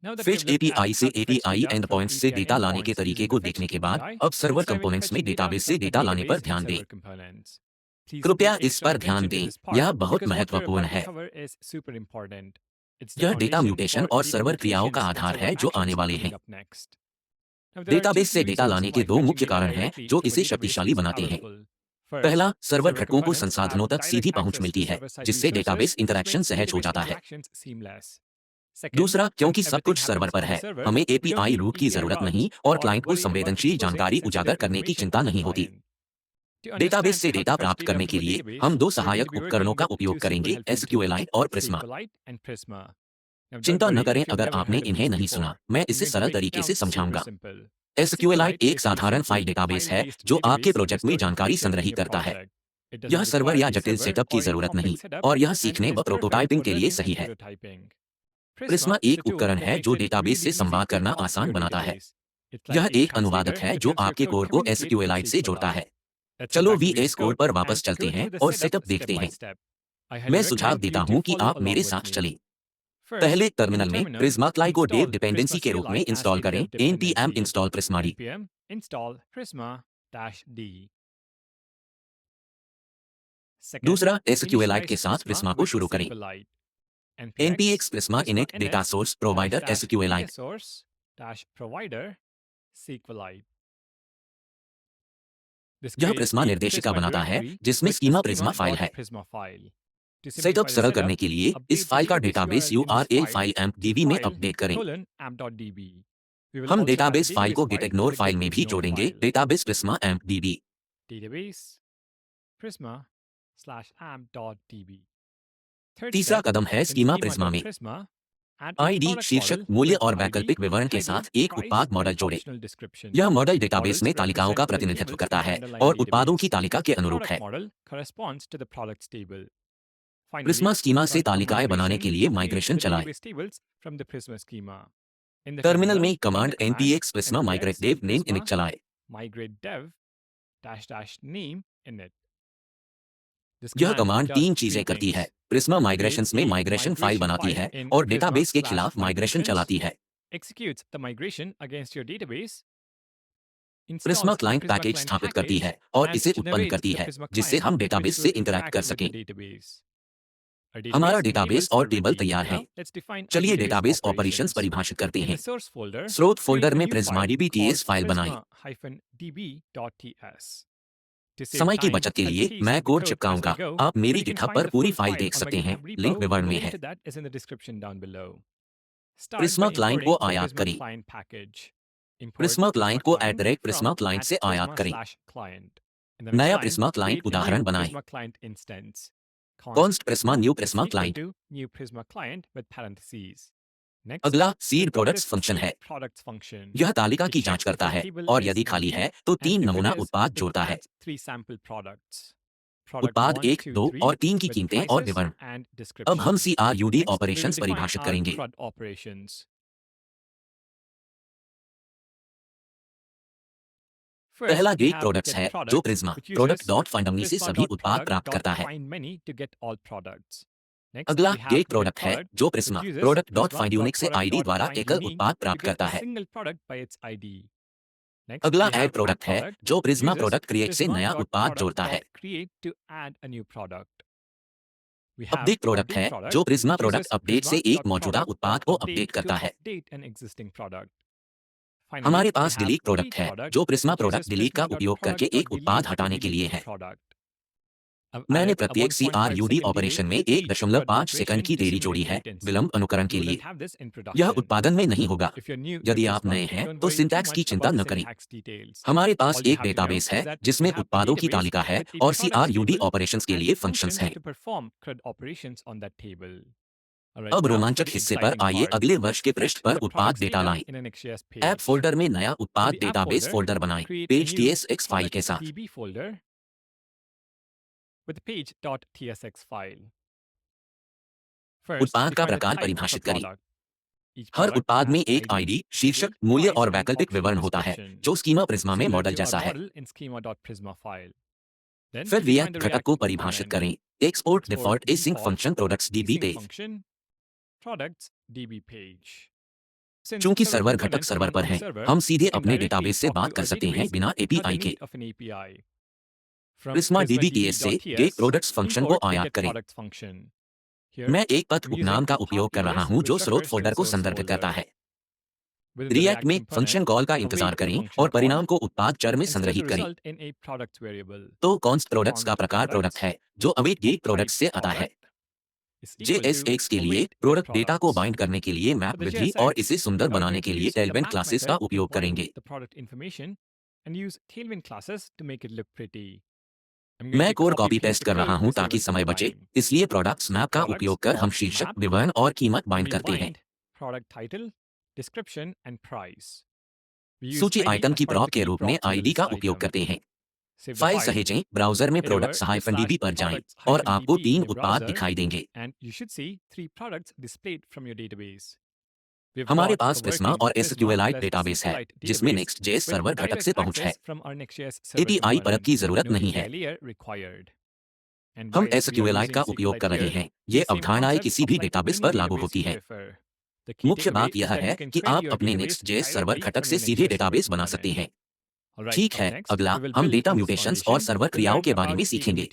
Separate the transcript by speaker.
Speaker 1: Fitch API से API and points से data लाने के तरीके को देखने के बाद अब सर्वर कंपोनेंट्स में डेटाबेस से डेटा लाने पर ध्यान दें। कृपया इस पर ध्यान दें, यह बहुत महत्वपूर्ण है। यह डेटा म्यूटेशन और सर्वर क्रियाओं का आधार है जो आने वाले हैं। डेटाबेस से डेटा लाने के दो मुख्य कारण हैं जो इसे शक्तिशाली बनाते हैं। पहला, सर्वर घटकों को संसाधनों तक सीधी पहुंच मिलती है, जिससे डेटाबेस इंटरैक्शन सहज हो जाता है। दूसरा, क्योंकि सब कुछ सर्वर पर है, हमें एपीआई रूट की जरूरत नहीं और क्लाइंट को संवेदनशील जानकारी उजागर करने की चिंता नहीं होती। डेटाबेस से डेटा प्राप्त करने के लिए हम दो सहायक उपकरणों का उपयोग करेंगे, एसक्यूएलआई और प्रिज्मा। चिंता न करें अगर आपने इन्हें नहीं सुना, मैं इसे सरल तरीके से समझाऊंगा। एसक्यूएलआई एक साधारण फाइल डेटाबेस है जो आपके प्रोजेक्ट में जानकारी संग्रहित करता है। यह सर्वर या जटिल सेटअप की जरूरत नहीं और यह सीखने व प्रोटोटाइपिंग के लिए सही है। प्रिज्मा एक उपकरण है जो डेटाबेस से संवाद करना आसान बनाता है। यह एक अनुवादक है जो आपके कोड को एसक्यूएलआई से जोड़ता है। चलो वीएस कोड पर वापस चलते हैं और सेटअप देखते हैं। मैं सुझाव देता हूं कि आप मेरे साथ चलें। पहले टर्मिनल में प्रिज्मा क्लाई को डेव डिपेंडेंसी के रूप में इंस्टॉल करें, npm install prisma-d। दूसरा, एसक्यूएलआइट के साथ प्रिज्मा को शुरू करें। npx prisma init data source provider SQLite। यह प्रिज्मा निर्देशिका बनाता है जिसमें स्कीमा प्रिज्मा फाइल है। सेटअप सरल करने के लिए इस फाइल का डेटाबेस URL फाइल AmpDB में अपडेट करें। हम डेटाबेस फाइल को gitignore फाइल में भी जोड़ेंगे, डेटाबेस प्रिज्मा AmpDB। तीसरा कदम है स्कीमा प्रिज्मा में आईडी, शीर्षक, मूल्य और वैकल्पिक विवरण के साथ एक उत्पाद मॉडल जोड़ें। यह मॉडल डेटाबेस में तालिकाओं का प्रतिनिधित्व करता है और उत्पादों की तालिका के अनुरूप है। प्रिज्मा स्कीमा से तालिकाएं बनाने के लिए माइग्रेशन चलाएं। टर्मिनल में command npx prisma migrate dev name init चलाएं। यह कमांड तीन चीजें करती है। प्रिज्मा माइग्रेशंस में माइग्रेशन फाइल बनाती है और डेटाबेस के खिलाफ माइग्रेशन चलाती है। प्रिज्मा क्लाइंट पैकेज स्थापित करती है और इसे उत्पन्न करती है जिससे हम डेटाबेस से इंटरैक्ट कर सकें। हमारा डेटाबेस और टेबल तैयार है। चलिए डेटाबेस ऑपरेशंस परिभाषित करते हैं। स्रोत फोल्डर में prisma-db.ts फाइल बनाएं। समय की बचत के लिए मैं कोड चिपकाऊंगा। आप मेरी गिटहब पर पूरी फाइल देख सकते हैं, लिंक विवरण में है। प्रिज्मा क्लाइंट को आयात करें। प्रिज्मा क्लाइंट को @prisma क्लाइंट से आयात करें। नया प्रिज्मा क्लाइंट उदाहरण बनाएं। Const Prisma new Prisma client. अगला सीड प्रोडक्ट्स फंक्शन है। यह तालिका की जांच करता है और यदि खाली है तो तीन नमूना उत्पाद जोड़ता है। उत्पाद 1, 2 और 3 की कीमतें और विवरण। अब हम CRUD ऑपरेशंस परिभाषित करेंगे। पहला गेट प्रोडक्ट्स है जो प्रिज्मा प्रोडक्ट डॉट फाइंड से सभी उत्पाद प्राप्त करता है। अगला गेट प्रोडक्ट है जो Prisma product dot find unique से आईडी द्वारा एकल उत्पाद प्राप्त करता है। अगला ऐड प्रोडक्ट है जो प्रिज्मा प्रोडक्ट क्रिएट से नया उत्पाद जोड़ता है। अपडेट प्रोडक्ट है जो प्रिज्मा प्रोडक्ट अपडेट से एक मौजूदा उत्पाद को अपडेट करता है। हमारे पास डिलीट प्रोडक्ट है जो प्रिज्मा प्रोडक्ट डिलीट का उपयोग करके एक उत्पाद हटाने के लिए है। मैंने प्रत्येक CRUD ऑपरेशन में 1.5 सेकंड की देरी जोड़ी है, विलंब अनुकरण के लिए। यह उत्पादन में नहीं होगा। यदि आप नए हैं तो सिंटैक्स की चिंता न करें। हमारे पास एक डेटाबेस है जिसमें उत्पादों की तालिका है और CRUD ऑपरेशंस के लिए फंक्शंस हैं। अब रोमांचक हिस्से पर आइए अगले वर्ष के पृष्ठ पर उत्पाद डेटा लाएं। ऐप फोल्डर में नया उत्पाद डेटाबेस फोल्डर बनाएं, पेज tsx फाइल के साथ। उत्पाद का प्रकार परिभाषित करें। हर उत्पाद में एक आईडी, शीर्षक, मूल्य और वैकल्पिक विवरण होता है जो स्कीमा प्रिज्मा में मॉडल जैसा है। फिर रिएक्ट घटक को परिभाषित करें। Export default async function products dB page. चूंकि सर्वर घटक सर्वर पर हैं, हम सीधे अपने डेटाबेस से बात कर सकते हैं बिना एपीआई के। प्रिज्मा डीबी केएस से गेट प्रोडक्ट्स फंक्शन को आयात करें। मैं एक पथ उपनाम का उपयोग कर रहा हूं जो स्रोत फोल्डर को संदर्भित करता है। रिएक्ट में फंक्शन कॉल का इंतजार करें और परिणाम को उत्पाद चर में संग्रहित करें। तो कॉन्स्ट प्रोडक्ट्स का प्रकार प्रोडक्ट है जो अवेट गेट प्रोडक्ट्स से आता है। JSX के लिए प्रोडक्ट डेटा को बाइंड करने के लिए मैप विधि और इसे सुंदर बनाने के लिए टेलविन क्लासेस का उपयोग करेंगे। मैं कोड कॉपी पेस्ट कर रहा हूं ताकि समय बचे, इसलिए प्रोडक्ट्स मैप का उपयोग कर हम शीर्षक, विवरण और कीमत बाइंड करते हैं। सूची आइटम की प्रॉप के रूप में आईडी का उपयोग करते हैं। फाइल सहेजें, ब्राउजर में प्रोडक्ट्स -db पर जाएं और आपको 3 उत्पाद दिखाई देंगे। हमारे पास प्रिज्मा और SQLite डेटाबेस है जिसमें Next.js सर्वर घटक से पहुंच है। एपीआई परत की जरूरत नहीं है। हम SQLite का उपयोग कर रहे हैं। ये अवधारणाएं किसी भी डेटाबेस पर लागू होती है। मुख्य बात यह है कि आप अपने Next.js सर्वर घटक से सीधे डेटाबेस बना सकते हैं। ठीक है, अगला हम डेटा म्यूटेशंस और सर्वर क्रियाओं के बारे में सीखेंगे।